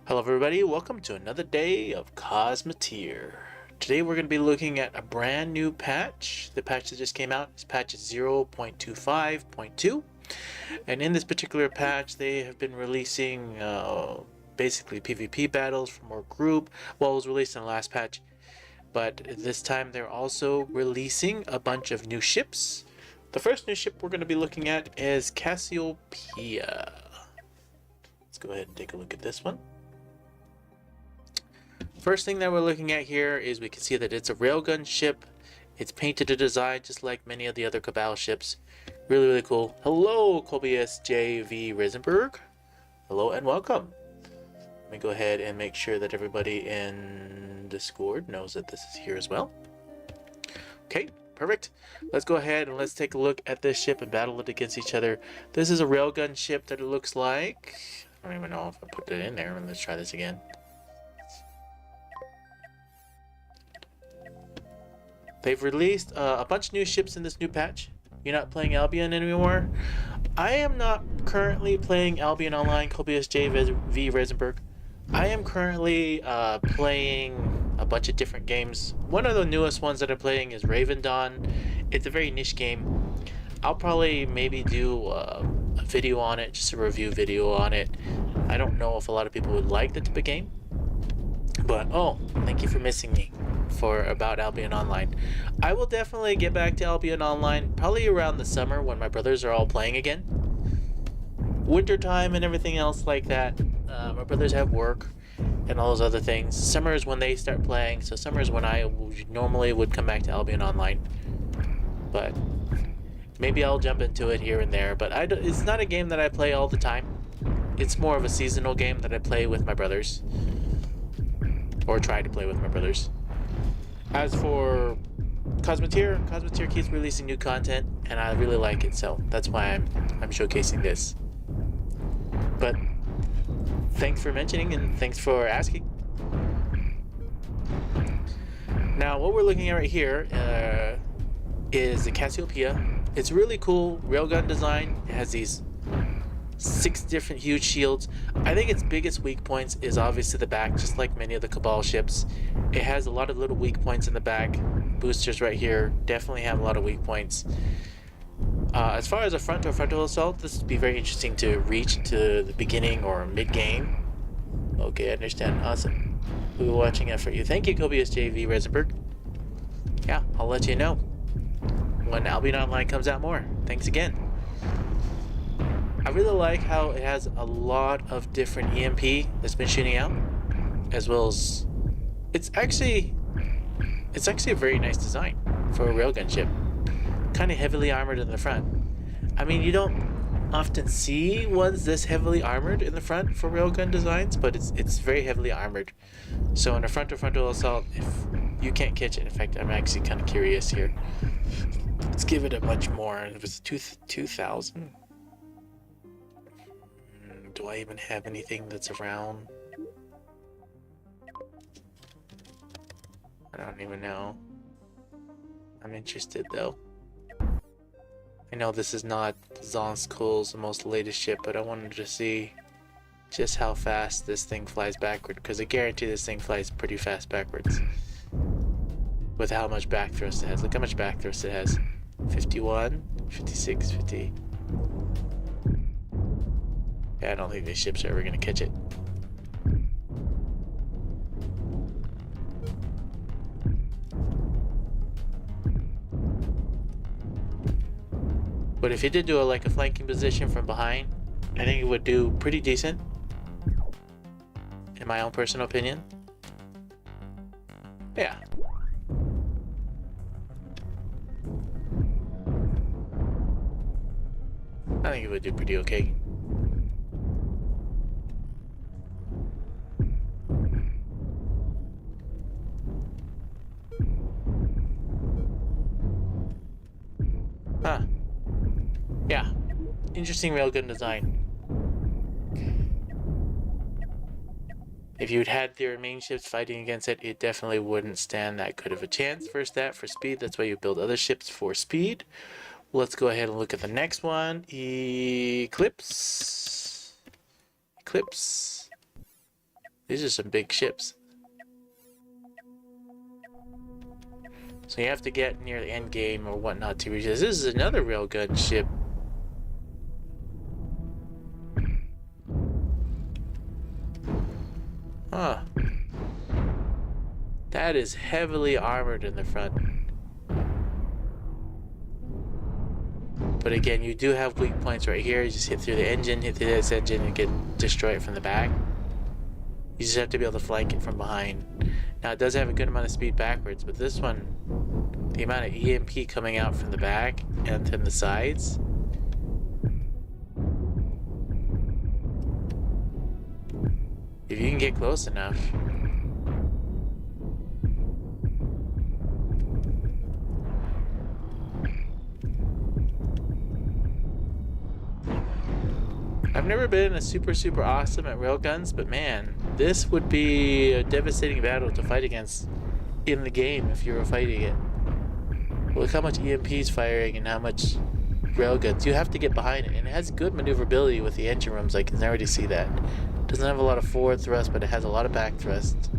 Hello everybody, welcome to another day of Cosmoteer. Today we're going to be looking at a brand new patch. The patch that just came out is patch 0.25.2. And in this particular patch they have been releasing basically PvP battles for more group. Well, it was released in the last patch, but this time they're also releasing a bunch of new ships. The first new ship we're going to be looking at is Cassiopeia. Let's go ahead and take a look at this one. First thing that we're looking at here is we can see that it's a railgun ship. It's painted a design just like many of the other Cabal ships. Really, really cool. Hello, Kobius JV Risenberg. Hello and welcome. Let me go ahead and make sure that everybody in Discord knows that this is here as well. Okay, perfect. Let's go ahead and let's take a look at this ship and battle it against each other. This is a railgun ship that it looks like. I don't even know if I put it in there. Let's try this again. They've released a bunch of new ships in this new patch. You're not playing Albion anymore. I am not currently playing Albion Online, Kobius JV Risenberg. I am currently playing a bunch of different games. One of the newest ones that I'm playing is Raven Dawn. It's a very niche game. I'll probably maybe do a video on it, just a review video on it. I don't know if a lot of people would like that type of game. But, oh, thank you for missing me for about Albion Online. I will definitely get back to Albion Online probably around the summer when my brothers are all playing again. Wintertime and everything else like that. My brothers have work and all those other things. Summer is when they start playing, so summer is when I normally would come back to Albion Online. But maybe I'll jump into it here and there. But it's not a game that I play all the time. It's more of a seasonal game that I play with my brothers. Or try to play with my brothers. As for Cosmoteer keeps releasing new content, and I really like it, so that's why I'm showcasing this. But thanks for mentioning and thanks for asking. Now, what we're looking at right here is the Cassiopeia. It's really cool railgun design. It has these 6 different huge shields. I think its biggest weak points is obviously the back, just like many of the Cabal ships. It has a lot of little weak points in the back. Boosters right here definitely have a lot of weak points. As far as a frontal assault, this would be very interesting to reach to the beginning or mid-game. Okay, I understand. Awesome. We were watching out for you. Thank you, Kobius JV Risenberg. Yeah, I'll let you know when Albion Online comes out more. Thanks again. I really like how it has a lot of different EMP that's been shooting out, as well as it's actually a very nice design for a railgun ship. Kind of heavily armored in the front. I mean, you don't often see ones this heavily armored in the front for railgun designs, but it's very heavily armored. So in a frontal assault, if you can't catch it, in fact, I'm actually kind of curious here. Let's give it a much more. It was 2,000. Do I even have anything that's around? I don't even know. I'm interested though. I know this is not Zonsko's most latest ship, but I wanted to see just how fast this thing flies backward, because I guarantee this thing flies pretty fast backwards. With how much back thrust it has. Look how much back thrust it has. 51, 56, 50. Yeah, I don't think these ships are ever going to catch it. But if you did do a flanking position from behind, I think it would do pretty decent. In my own personal opinion. Yeah. I think it would do pretty okay. Huh. Yeah. Interesting railgun design. If you'd had their main ships fighting against it, it definitely wouldn't stand that good of a chance. For speed, that's why you build other ships for speed. Let's go ahead and look at the next one. Eclipse. These are some big ships. So you have to get near the end game or whatnot to reach this. This is another railgun ship. Huh. That is heavily armored in the front. But again, you do have weak points right here. You just hit through the engine, hit through this engine, and get destroyed from the back. You just have to be able to flank it from behind. Now it does have a good amount of speed backwards, but this one, the amount of EMP coming out from the back and from the sides. If you can get close enough. I've never been a super awesome at railguns, but man, this would be a devastating battle to fight against in the game if you were fighting it. Look how much EMP is firing and how much railguns. You have to get behind it, and it has good maneuverability with the engine rooms. I can already see that. It doesn't have a lot of forward thrust, but it has a lot of back thrust.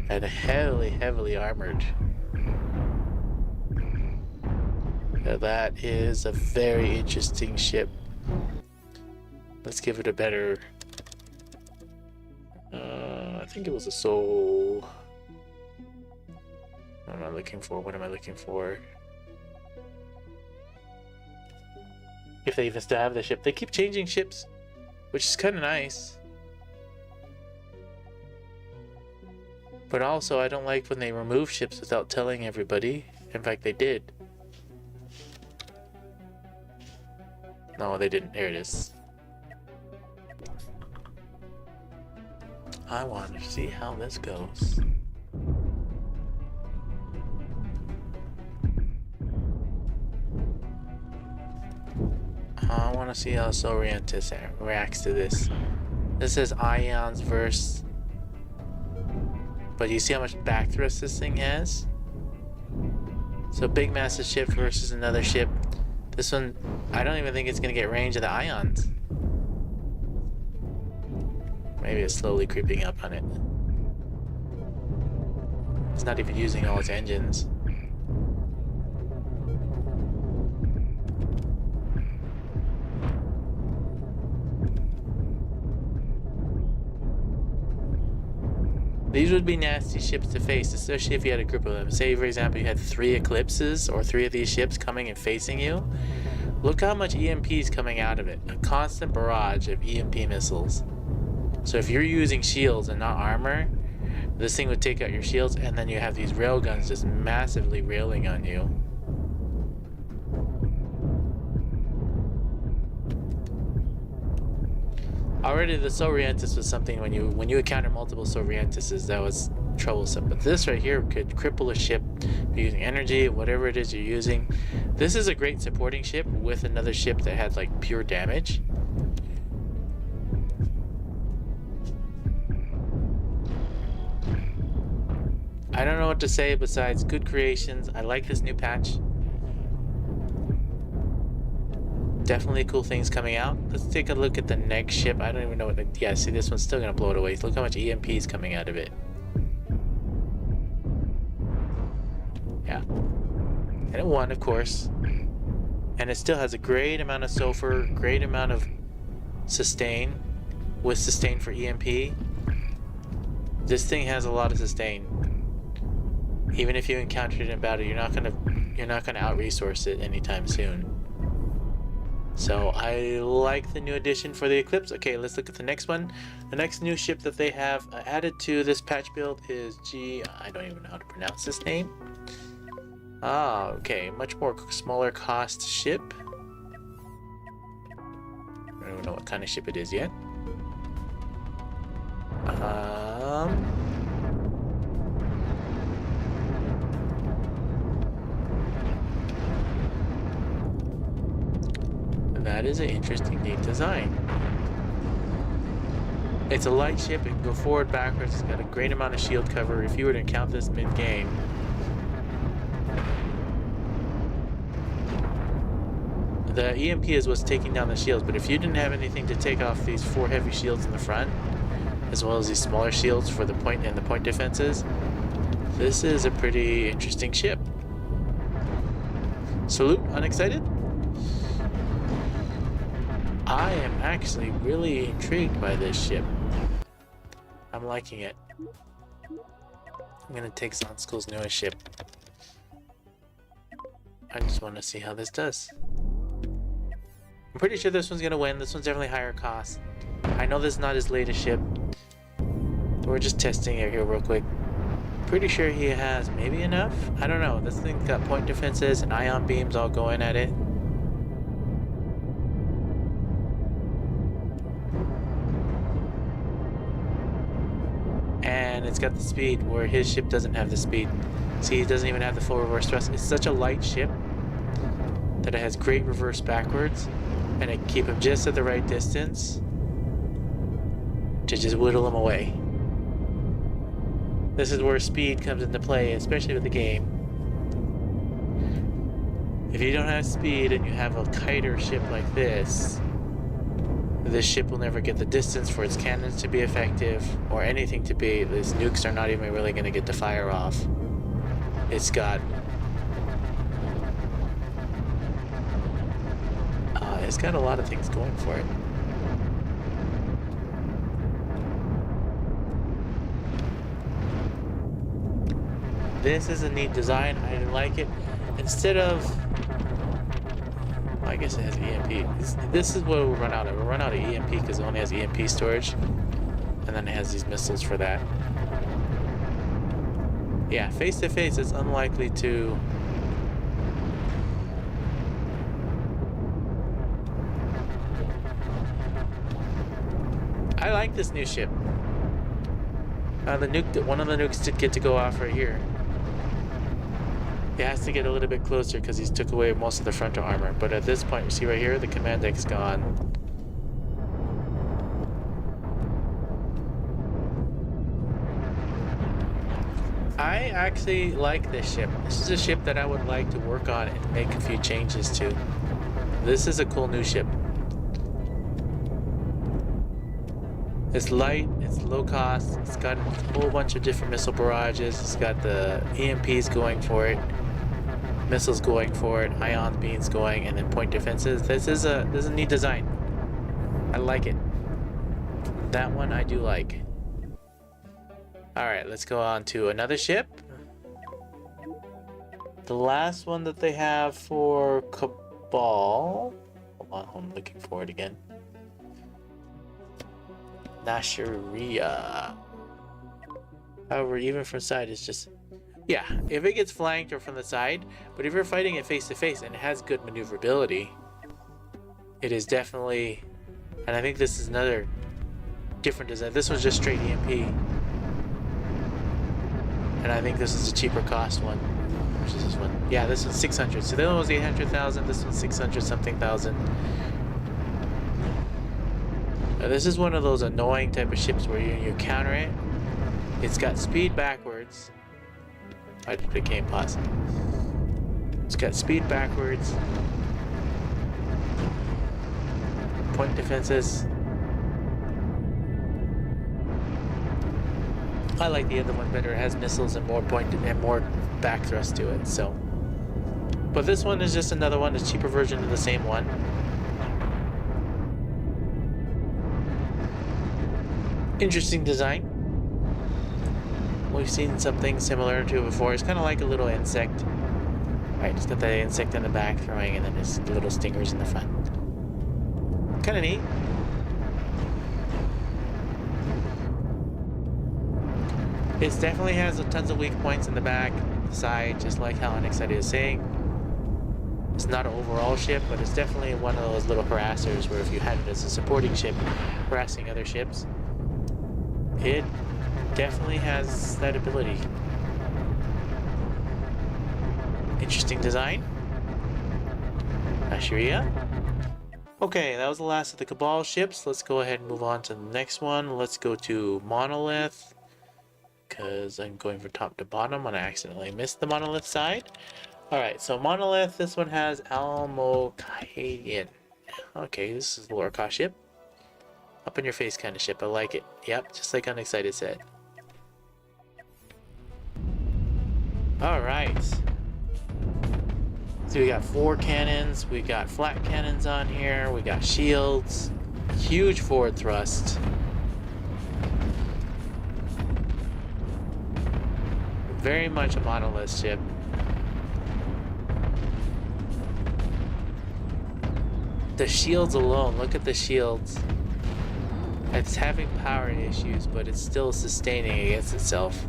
And heavily armored. Now that is a very interesting ship. Let's give it a better... I think it was a soul... What am I looking for? What am I looking for? If they even still have the ship. They keep changing ships, which is kind of nice. But also, I don't like when they remove ships without telling everybody. In fact, they did. No, they didn't. There it is. I want to see how this goes. I want to see how Sorientis reacts to this. This says ions versus... But you see how much back thrust this thing has? So big massive ship versus another ship. This one, I don't even think it's going to get range of the ions. Maybe it's slowly creeping up on it. It's not even using all its engines. These would be nasty ships to face, especially if you had a group of them. Say, for example, you had 3 Eclipses or 3 of these ships coming and facing you. Look how much EMP is coming out of it. A constant barrage of EMP missiles. So if you're using shields and not armor, this thing would take out your shields, and then you have these railguns just massively railing on you. Already the Sorientis was something when you encounter multiple Sorientises that was troublesome. But this right here could cripple a ship using energy, whatever it is you're using. This is a great supporting ship with another ship that had like pure damage. I don't know what to say besides good creations. I like this new patch. Definitely cool things coming out. Let's take a look at the next ship. I don't even know what the... Yeah, see, this one's still gonna blow it away. Look how much EMP is coming out of it. Yeah. And it won, of course. And it still has a great amount of sulfur, great amount of sustain, with sustain for EMP. This thing has a lot of sustain. Even if you encounter it in battle, you're not gonna out-resource it anytime soon. So I like the new addition for the Eclipse. Okay, let's look at the next one. The next new ship that they have added to this patch build is I don't even know how to pronounce this name. Ah, okay, much more smaller cost ship. I don't know what kind of ship it is yet. That is an interesting, neat design. It's a light ship. It can go forward, backwards. It's got a great amount of shield cover. If you were to encounter this mid-game, the EMP is what's taking down the shields. But if you didn't have anything to take off these 4 heavy shields in the front, as well as these smaller shields for the point and the point defenses. This is a pretty interesting ship. Salute, unexcited? I am actually really intrigued by this ship. I'm liking it. I'm gonna take Zon School's newest ship. I just want to see how this does. I'm pretty sure this one's gonna win. This one's definitely higher cost. I know this is not his latest ship. We're just testing it here real quick. Pretty sure he has maybe enough? I don't know. This thing's got point defenses and ion beams all going at it. And it's got the speed where his ship doesn't have the speed. See, it doesn't even have the full reverse thrust. It's such a light ship that it has great reverse backwards, and it keep him just at the right distance to just whittle him away. This is where speed comes into play, especially with the game. If you don't have speed and you have a kiter ship like this ship will never get the distance for its cannons to be effective or anything to be. These nukes are not even really going to get to fire off. It's got a lot of things going for it. This is a neat design. I like it. Instead of, well, I guess it has EMP. This is what we'll run out of. We'll run out of EMP because it only has EMP storage, and then it has these missiles for that. Yeah, face to face, it's unlikely to. I like this new ship. One of the nukes did get to go off right here. He has to get a little bit closer because he's took away most of the frontal armor. But at this point, you see right here, the command deck's gone. I actually like this ship. This is a ship that I would like to work on and make a few changes to. This is a cool new ship. It's light, it's low cost, it's got a whole bunch of different missile barrages, it's got the EMPs going for it, missiles going for it, ion beams going, and then point defenses. This is a neat design. I like it. That one I do like. Alright, let's go on to another ship. The last one that they have for Cabal. Hold on, I'm looking for it again. Nasheria. However, even from side, it's just, yeah, if it gets flanked or from the side, but if you're fighting it face to face and it has good maneuverability, it is definitely, and I think this is another different design. This was just straight EMP, and I think this is a cheaper cost one. Which is this one? Yeah, this one's 600. So the other one was 800,000. This one's 600 something thousand. This is one of those annoying type of ships where you counter it. It's got speed backwards. I just became pause. It's got speed backwards. Point defenses. I like the other one better. It has missiles and more point and more back thrust to it. So, but this one is just another one. It's a cheaper version of the same one. Interesting design. We've seen something similar to it before. It's kind of like a little insect. Right, it's got the insect in the back throwing, and then there's little stingers in the front. Kind of neat. It definitely has tons of weak points in the back, the side, just like how Unexcited is saying. It's not an overall ship, but it's definitely one of those little harassers where if you had it as a supporting ship, harassing other ships, it definitely has that ability. Interesting design. Asheria. Okay, that was the last of the Cabal ships. Let's go ahead and move on to the next one. Let's go to Monolith, because I'm going from top to bottom and I accidentally missed the Monolith side. Alright, so Monolith, this one has Almocadian. Okay, this is a lower cost ship. Up in your face kind of ship. I like it. Yep, just like Unexcited said. Alright. So we got 4 cannons. We got flat cannons on here. We got shields. Huge forward thrust. Very much a monolith ship. The shields alone, look at the shields. It's having power issues, but it's still sustaining against itself.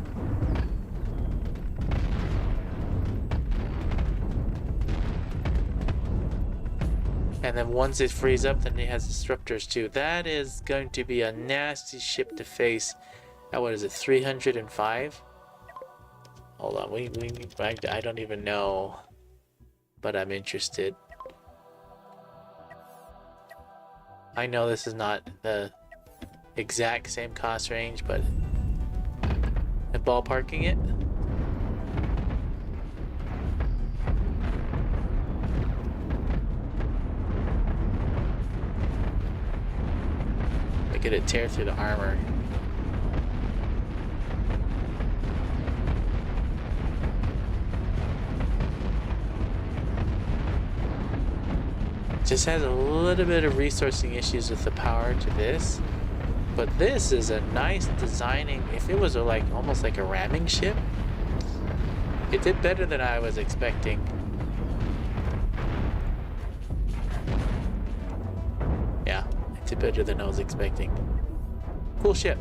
And then once it frees up, then it has disruptors too. That is going to be a nasty ship to face. What is it, 305? Hold on, I don't even know, but I'm interested. I know this is not the exact same cost range, but I'm ballparking it. Look at it tear through the armor. Just has a little bit of resourcing issues with the power to this, but this is a nice designing. If it was almost like a ramming ship, it did better than I was expecting. Yeah, it did better than I was expecting. Cool ship.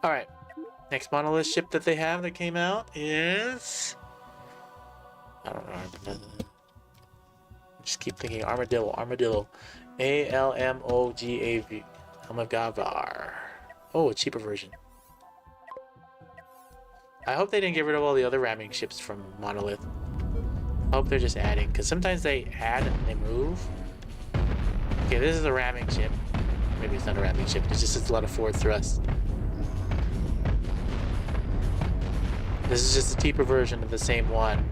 All right, next monolith ship that they have that came out is, I don't know. Just keep thinking Armadillo. A-L-M-O-G-A-V. Almogavar. Oh, a cheaper version. I hope they didn't get rid of all the other ramming ships from Monolith. I hope they're just adding, because sometimes they add and they move. Okay, this is a ramming ship. Maybe it's not a ramming ship, it's just a lot of forward thrust. This is just a cheaper version of the same one.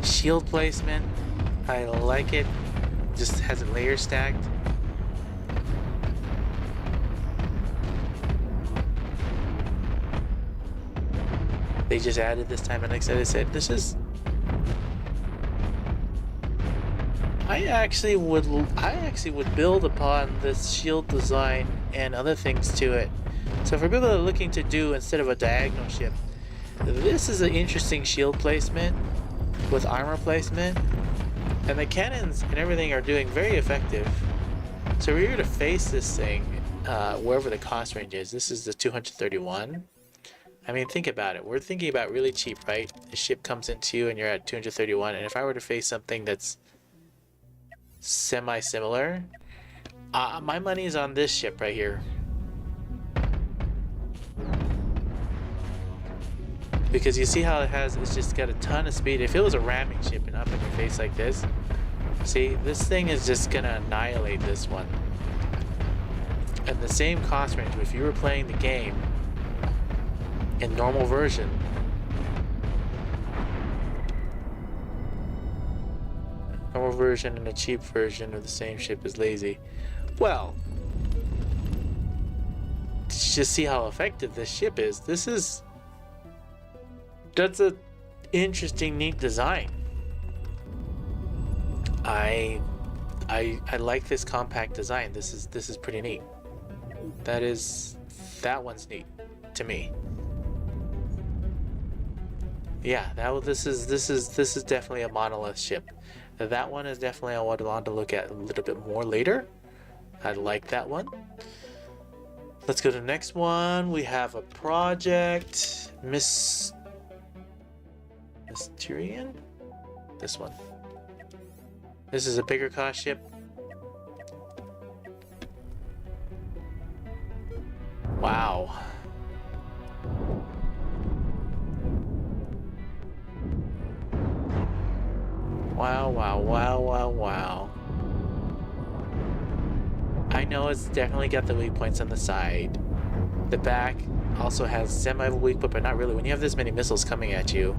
Shield placement, I like it. Just has it layer stacked. They just added this time, and like I said, this is. I actually would build upon this shield design and other things to it. So for people that are looking to do instead of a diagonal ship, this is an interesting shield placement with armor placement, and the cannons and everything are doing very effective. So we're here to face this thing wherever the cost range is. This is the 231. I mean, think about it. We're thinking about really cheap, right? The ship comes into you and you're at 231, and if I were to face something that's semi-similar, my money is on this ship right here. Because you see how it's just got a ton of speed. If it was a ramming ship and up in your face like this, see, this thing is just gonna annihilate this one. And the same cost range, if you were playing the game in normal version, and a cheap version of the same ship is lazy. Well, just see how effective this ship is. That's a interesting, neat design. I like this compact design. This is pretty neat. That one's neat to me. Yeah, this is definitely a monolith ship. That one is definitely I would want to look at a little bit more later. I like that one. Let's go to the next one. We have a project Mysterian? This one. This is a bigger cost ship. Wow. Wow. I know it's definitely got the weak points on the side. The back also has semi-weak point, but not really. When you have this many missiles coming at you,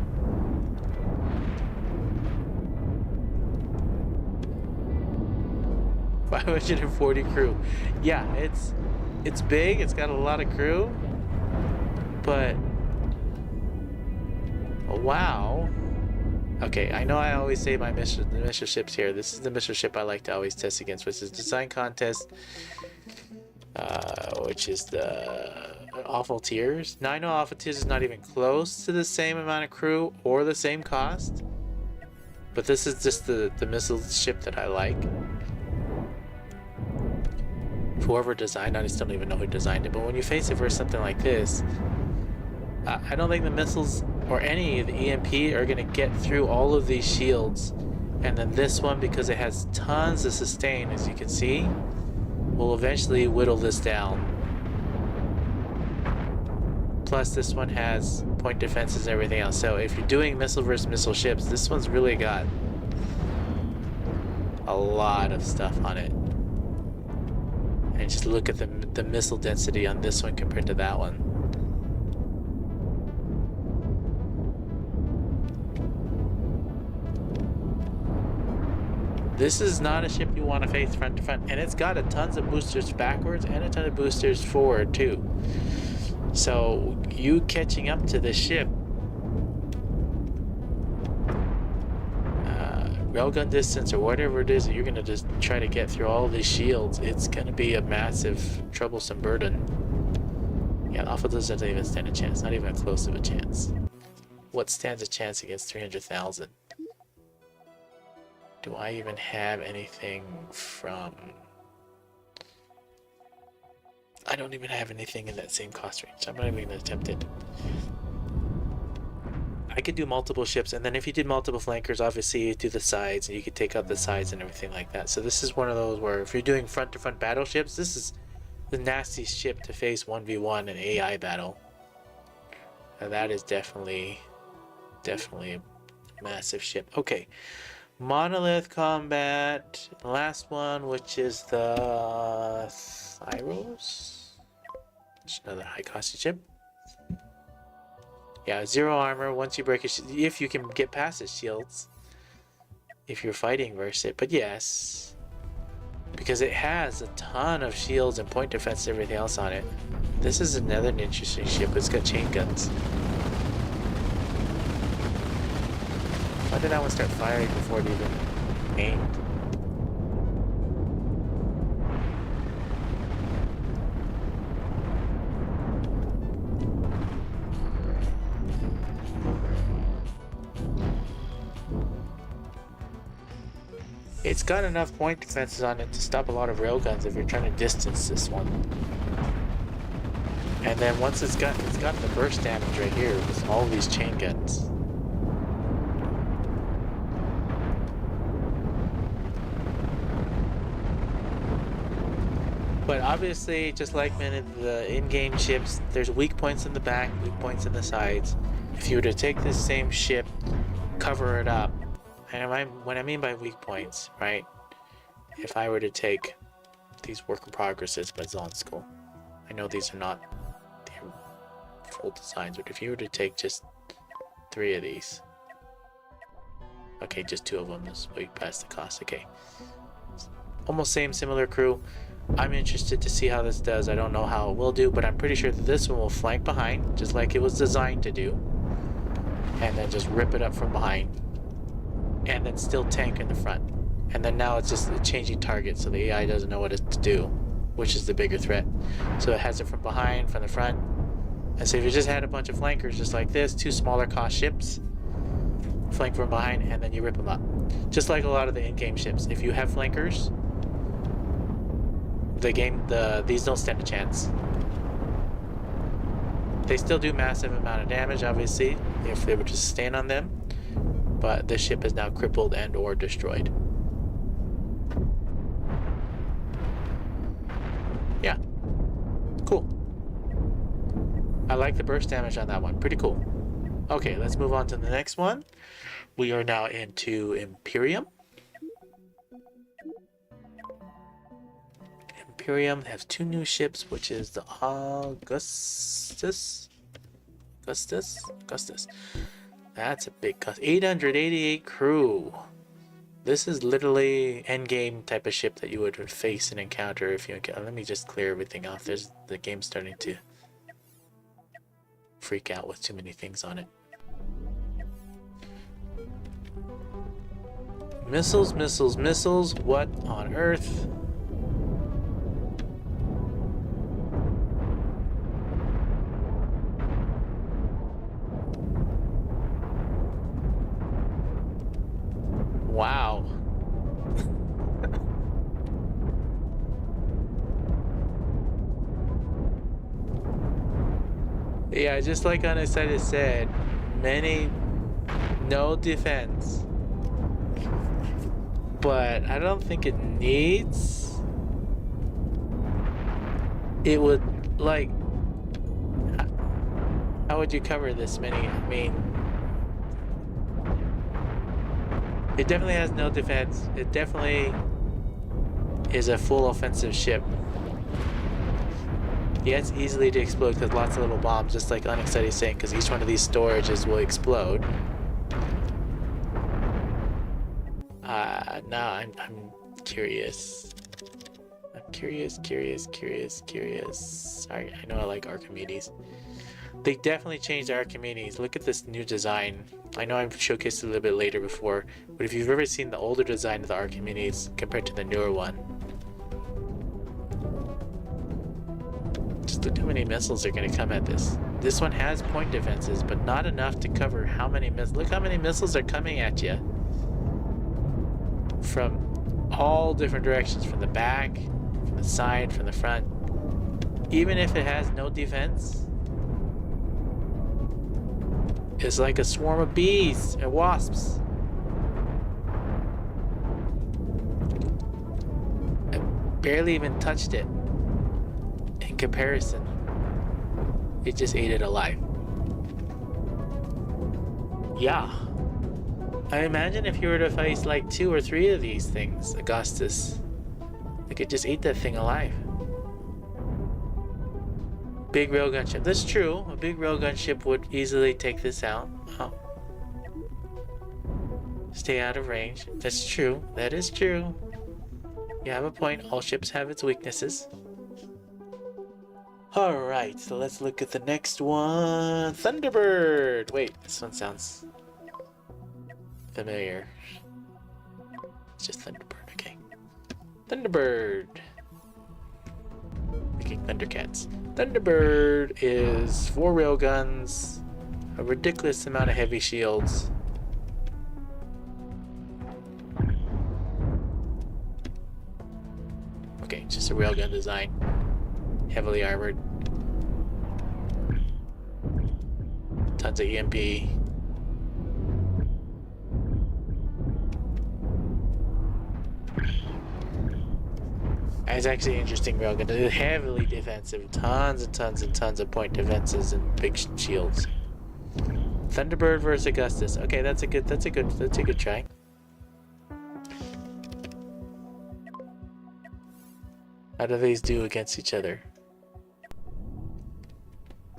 540 crew. Yeah, it's big. It's got a lot of crew, but wow. Okay, I know I always say my missile ships here. This is the missile ship I like to always test against, which is design contest, which is the Awful Tears. Now I know Awful Tears is not even close to the same amount of crew or the same cost, but this is just the missile ship that I like. Whoever designed it, I just don't even know who designed it, but when you face it versus something like this, I don't think the missiles or any of the EMP are going to get through all of these shields. And then this one, because it has tons of sustain, as you can see, will eventually whittle this down. Plus this one has point defenses and everything else. So if you're doing missile versus missile ships, this one's really got a lot of stuff on it. And just look at the missile density on this one compared to that one. This is not a ship you want to face front to front, and it's got a tons of boosters backwards and a ton of boosters forward too. So you catching up to this ship, railgun distance or whatever it is that you're gonna just try to get through all these shields, it's gonna be a massive troublesome burden. Yeah, Alpha doesn't even stand a chance, not even close of a chance. What stands a chance against 300,000? Do I even have anything from... I don't even have anything in that same cost range. I'm not even going to attempt it. I could do multiple ships, and then if you did multiple flankers, obviously you do the sides, and you could take out the sides and everything like that. So this is one of those where if you're doing front-to-front battleships, this is the nastiest ship to face 1v1 in AI battle. And that is definitely a massive ship. Okay. Monolith combat, last one, which is the Thyrus. It's another high cost ship. Yeah, 0 armor once you break it, if you can get past its shields, if you're fighting versus it. But yes, because it has a ton of shields and point defense and everything else on it. This is another interesting ship. It's got chain guns. Why did that one start firing before it even aimed? It's got enough point defenses on it to stop a lot of railguns if you're trying to distance this one. And then once it's got the burst damage right here with all these chain guns. But obviously, just like many of the in-game ships, there's weak points in the back, weak points in the sides. If you were to take this same ship, cover it up, and what I mean by weak points, right? If I were to take these work in progresses by Zon School, I know these are not the full designs, but if you were to take just 3 of these, okay, just 2 of them is way past the cost. Okay, almost similar crew. I'm interested to see how this does. I don't know how it will do, but I'm pretty sure that this one will flank behind, just like it was designed to do, and then just rip it up from behind, and then still tank in the front. And then now it's just a changing target, so the AI doesn't know what to do, which is the bigger threat. So it has it from behind, from the front. And so if you just had a bunch of flankers just like this, 2 smaller cost ships, flank from behind, and then you rip them up. Just like a lot of the in-game ships. If you have flankers, these don't stand a chance. They still do massive amount of damage, obviously, if they were to sustain on them, but this ship is now crippled and or destroyed. Yeah, cool. I like the burst damage on that one, pretty cool. Okay, let's move on to the next one. We are now into Imperium. Imperium has 2 new ships, which is the Augustus. That's a big cost. 888 crew. This is literally endgame type of ship that you would face and encounter if you encounter. Let me just clear everything off. There's the game's starting to freak out with too many things on it. Missiles, missiles, missiles. What on earth? Wow. Yeah, just like Unexcited said, no defense. But I don't think it needs. It would, like, how would you cover this many? I mean, it definitely has no defense. It definitely is a full offensive ship. Yeah, it's easily to explode because lots of little bombs, just like Unexcited is saying, because each one of these storages will explode. Now I'm curious. I'm curious. Sorry, I know I like Archimedes. They definitely changed Archimedes. Look at this new design. I know I've showcased it a little bit later before, but if you've ever seen the older design of the Archimedes compared to the newer one, just look how many missiles are going to come at this. This one has point defenses, but not enough to cover how many missiles. Look how many missiles are coming at you from all different directions, from the back, from the side, from the front. Even if it has no defense, it's like a swarm of bees and wasps. I barely even touched it. In comparison, it just ate it alive. Yeah. I imagine if you were to face like 2 or 3 of these things, Augustus, like it just ate that thing alive. Big railgun ship. That's true. A big railgun ship would easily take this out. Oh. Stay out of range. That's true. That is true. You have a point. All ships have its weaknesses. Alright, so let's look at the next one. Thunderbird! Wait, this one sounds familiar. It's just Thunderbird, okay. Thunderbird. Making Thundercats. Thunderbird is 4 railguns, a ridiculous amount of heavy shields. Okay, just a railgun design. Heavily armored. Tons of EMP. It's actually an interesting railgun. It's heavily defensive. Tons and tons and tons of point defenses and big shields. Thunderbird versus Augustus. Okay, that's a good try. How do these do against each other?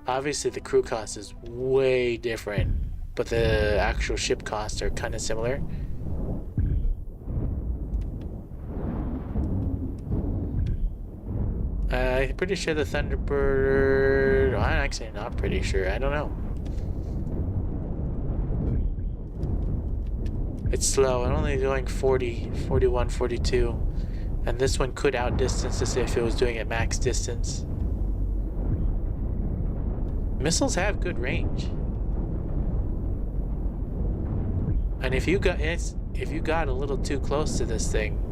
Obviously the crew cost is way different, but the actual ship costs are kind of similar. I'm pretty sure the Thunderbird... Well, I'm actually not pretty sure. I don't know. It's slow. I'm only doing 40, 41, 42. And this one could outdistance this if it was doing it max distance. Missiles have good range. And if you got a little too close to this thing,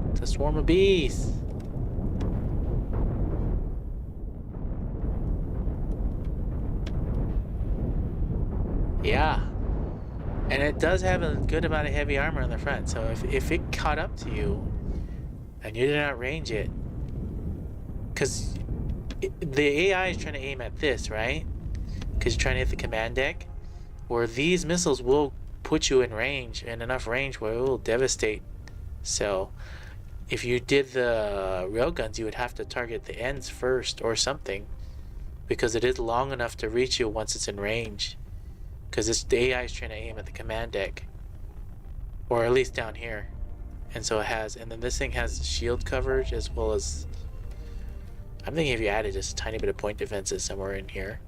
it's a swarm of bees. Yeah. And it does have a good amount of heavy armor on the front, so if it caught up to you and you didn't outrange it, because the AI is trying to aim at this, right? Because you're trying to hit the command deck, where these missiles will put you in range, in enough range where it will devastate. So if you did the railguns, you would have to target the ends first or something. because it is long enough to reach you once it's in range. Because the AI is trying to aim at the command deck, or at least down here. And so it has, and then this thing has shield coverage as well as, I'm thinking if you added just a tiny bit of point defenses somewhere in here,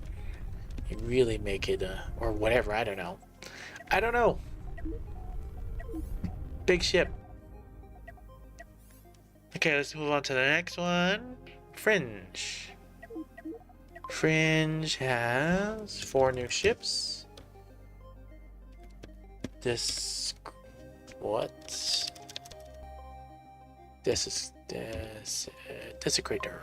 you really make it, or whatever, I don't know. I don't know. Big ship. Okay, let's move on to the next one. Fringe. Fringe has 4 new ships. This, what? This is Desolator.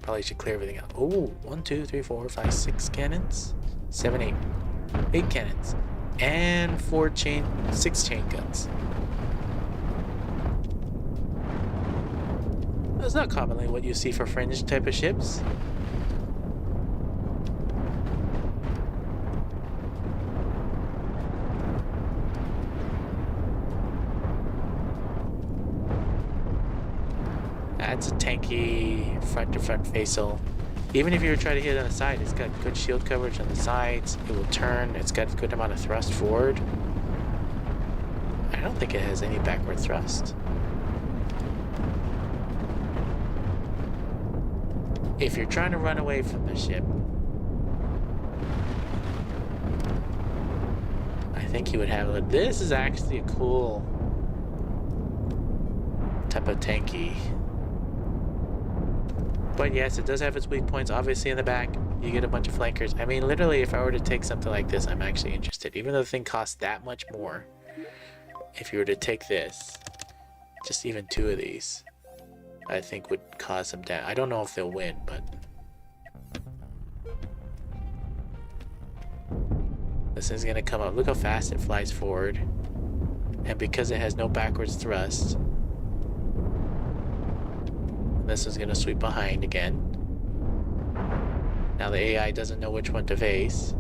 Probably should clear everything out. Oh, 1, 2, 3, 4, 5, 6 cannons. 7, 8. 8 cannons. And 6 chain guns. That's not commonly what you see for Fringe type of ships. That's a tanky front-to-front facial. Even if you were trying to hit it on the side, it's got good shield coverage on the sides. It will turn. It's got a good amount of thrust forward. I don't think it has any backward thrust. If you're trying to run away from the ship, I think you would have it. This is actually a cool type of tanky. But yes, it does have its weak points. Obviously in the back, you get a bunch of flankers. I mean, literally, if I were to take something like this, I'm actually interested. Even though the thing costs that much more, if you were to take this, just even 2 of these, I think would cause some damage. I don't know if they'll win, but this is gonna come up. Look how fast it flies forward, and because it has no backwards thrust, this is gonna sweep behind again. Now the AI doesn't know which one to face,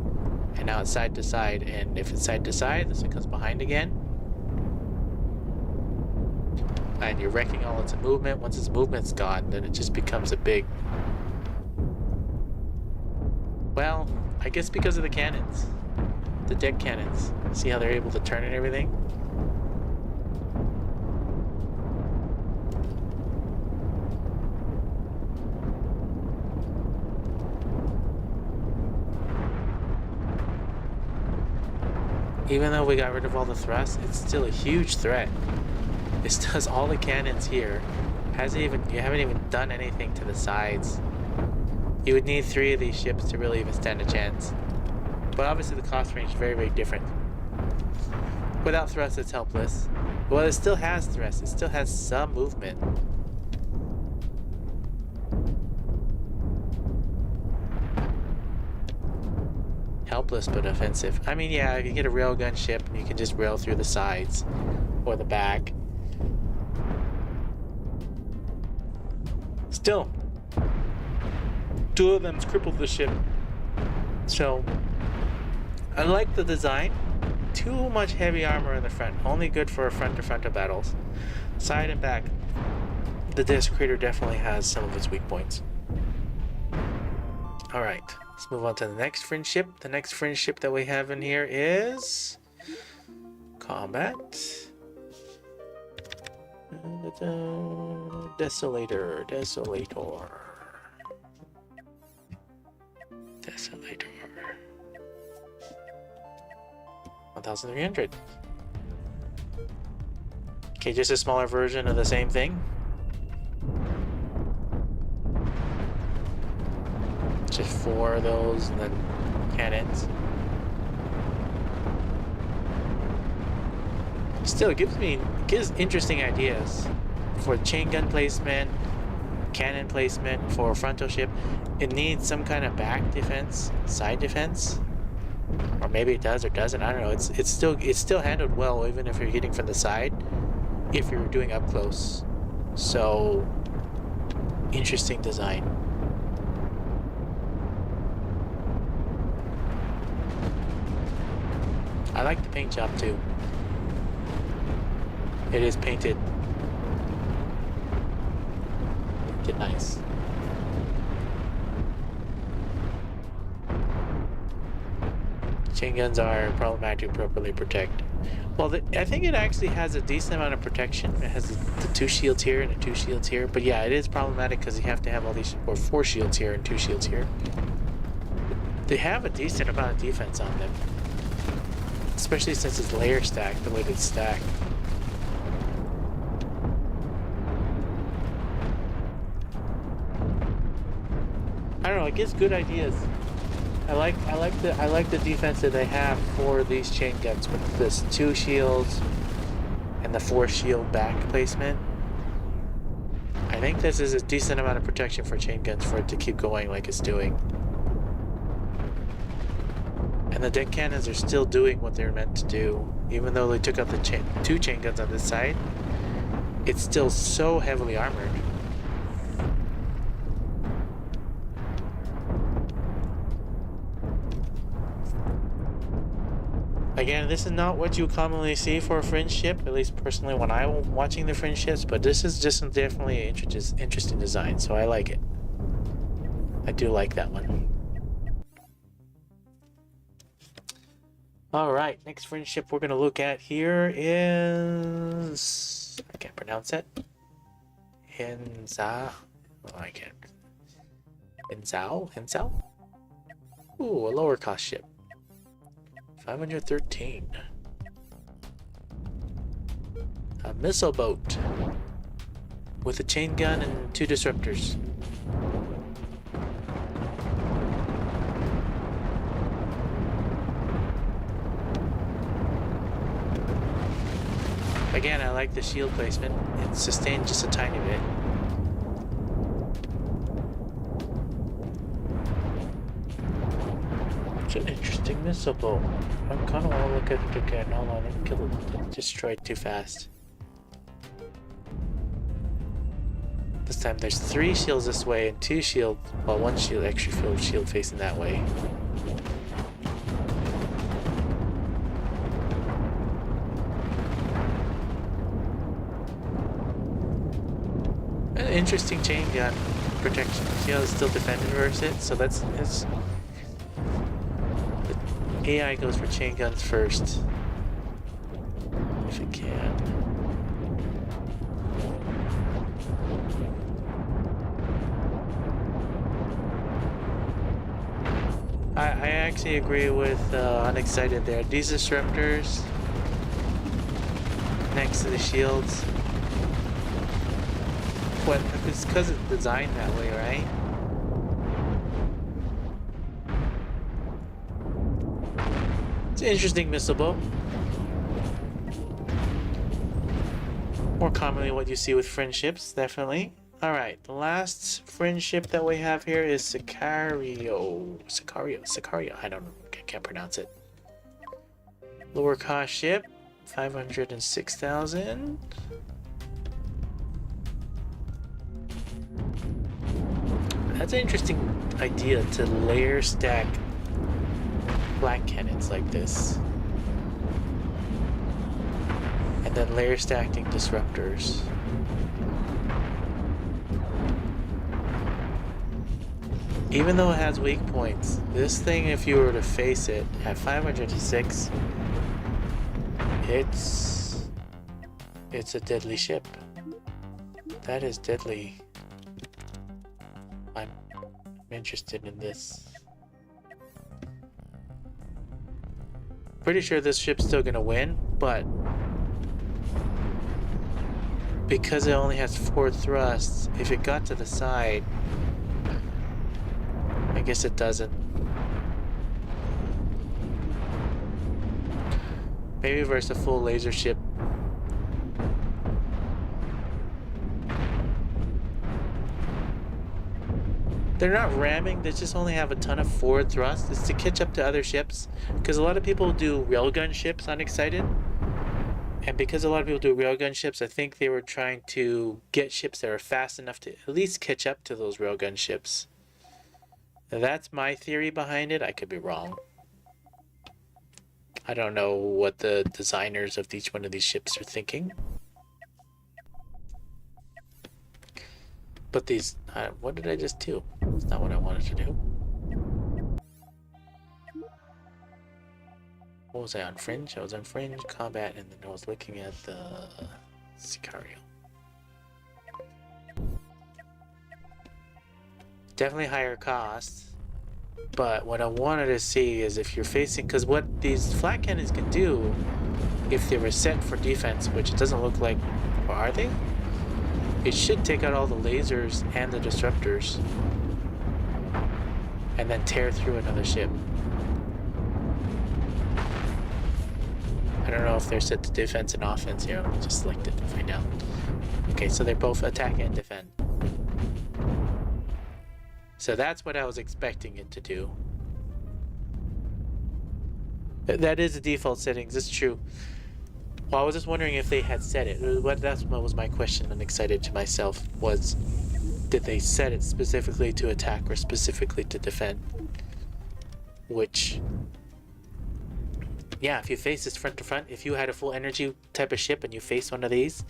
and now it's side to side. And if it's side to side, this one comes behind again. And you're wrecking all its movement. Once its movement's gone, then it just becomes a big... Well, I guess because of the cannons. The deck cannons. See how they're able to turn and everything? Even though we got rid of all the thrust, it's still a huge threat. This does all the cannons here. You haven't even done anything to the sides. You would need 3 of these ships to really even stand a chance. But obviously the cost range is very, very different. Without thrust, it's helpless. Well, it still has thrust. It still has some movement. Helpless but offensive. I mean, yeah, if you get a railgun ship, you can just rail through the sides or the back. Still, 2 of them's crippled the ship. So, I like the design. Too much heavy armor in the front. Only good for front-to-front battles. Side and back, the Desolator definitely has some of its weak points. Alright, let's move on to the next Fringe ship. The next Fringe ship that we have in here is... Combat. Desolator. 1,300. Okay, just a smaller version of the same thing. Just 4 of those, and then cannons. Still, it gives interesting ideas for chain gun placement, cannon placement for a frontal ship. It needs some kind of back defense, side defense, or maybe it does or doesn't. I don't know. It's still handled well, even if you're hitting from the side. If you're doing up close, so interesting design. I like the paint job too. It is painted Get nice. Chain guns are problematic to properly protect. Well, I think it actually has a decent amount of protection. It has the 2 shields here and the 2 shields here. But yeah, it is problematic because you have to have all these, or 4 shields here and 2 shields here. They have a decent amount of defense on them. Especially since it's layer stacked, the way it's stacked. I don't know, it gives good ideas. I like the defense that they have for these chain guns with this 2 shields and the 4 shield back placement. I think this is a decent amount of protection for chain guns for it to keep going like it's doing. And the deck cannons are still doing what they're meant to do. Even though they took out the 2 chain guns on this side, it's still so heavily armored. Again, this is not what you commonly see for a Fringe ship, at least personally when I'm watching the Fringe ships, but this is just definitely an interesting design, so I like it. I do like that one. Alright, next Fringe ship we're going to look at here is... I can't pronounce it. Hinza... Oh, I can't. Hinzao? Ooh, a lower cost ship. 513. A missile boat with a chain gun and 2 disruptors. Again, I like the shield placement. It's sustained just a tiny bit. It's an interesting missile boat. I kind of want to look at it again. Hold on, I killed it. Destroyed too fast. This time there's 3 shields this way and 2 shields. Well, 1 shield, extra shield facing that way. An interesting chain gun protection. See how it's still defended versus it? So that's AI goes for chain guns first, if it can. I actually agree with Unexcited there. These disruptors next to the shields. What? It's because it's designed that way, right? It's an interesting missile boat. More commonly what you see with Fringe ships, definitely. Alright, the last Fringe ship that we have here is Sicario. I don't know, I can't pronounce it. Lower cost ship, 506,000. That's an interesting idea to layer stack black cannons like this. And then layer stacking disruptors. Even though it has weak points, this thing, if you were to face it at 506, it's a deadly ship. That is deadly. I'm interested in this. Pretty sure this ship's still gonna win, but because it only has 4 thrusts, if it got to the side, I guess it doesn't. Maybe versus a full laser ship. They're not ramming, they just only have a ton of forward thrust. It's to catch up to other ships. Because a lot of people do railgun ships unexcited. And because a lot of people do railgun ships, I think they were trying to get ships that are fast enough to at least catch up to those railgun ships. Now, that's my theory behind it. I could be wrong. I don't know what the designers of each one of these ships are thinking. But these, what did I just do? It's not what I wanted to do. What was I on? Fringe? I was on Fringe, Combat, and then I was looking at the Sicario. Definitely higher cost, but what I wanted to see is if you're facing, because what these flat cannons can do, if they were set for defense, which it doesn't look like, or are they? It should take out all the lasers and the disruptors, and then tear through another ship. I don't know if they're set to defense and offense here. I'll just select it to find out. Okay, so they're both attack and defend. So that's what I was expecting it to do. That is the default settings, it's true. Well, I was just wondering if they had set it. That's what was my question and excited to myself was, did they set it specifically to attack or specifically to defend? Which, yeah, if you face this front to front, if you had a full energy type of ship and you face one of these,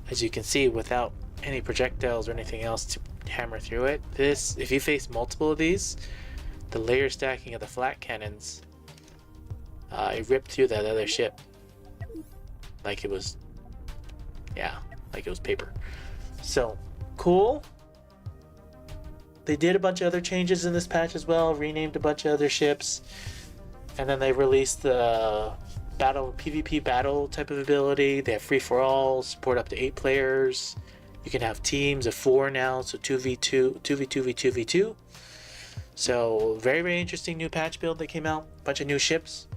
as you can see, without any projectiles or anything else to hammer through it, this, if you face multiple of these, the layer stacking of the flat cannons, it ripped through that other ship like it was, yeah, like it was paper. So cool. They did a bunch of other changes in this patch as well, renamed a bunch of other ships, and then they released the battle PvP battle type of ability. They have free for all, support up to 8 players. You can have teams of 4 now, so 2v2, 2v2, v2v2. So very, very interesting new patch build that came out. Bunch of new ships.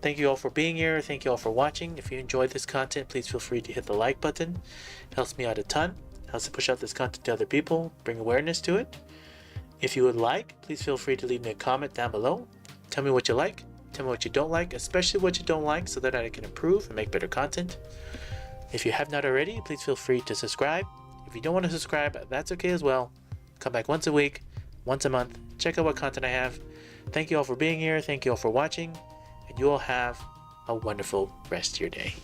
Thank you all for being here. Thank you all for watching. If you enjoyed this content, please feel free to hit the like button. It helps me out a ton. It helps to push out this content to other people, bring awareness to it. If you would like, please feel free to leave me a comment down below. Tell me what you like. Tell me what you don't like, especially what you don't like, so that I can improve and make better content. If you have not already, please feel free to subscribe. If you don't want to subscribe, that's okay as well. Come back once a week, once a month. Check out what content I have. Thank you all for being here. Thank you all for watching. And you all have a wonderful rest of your day.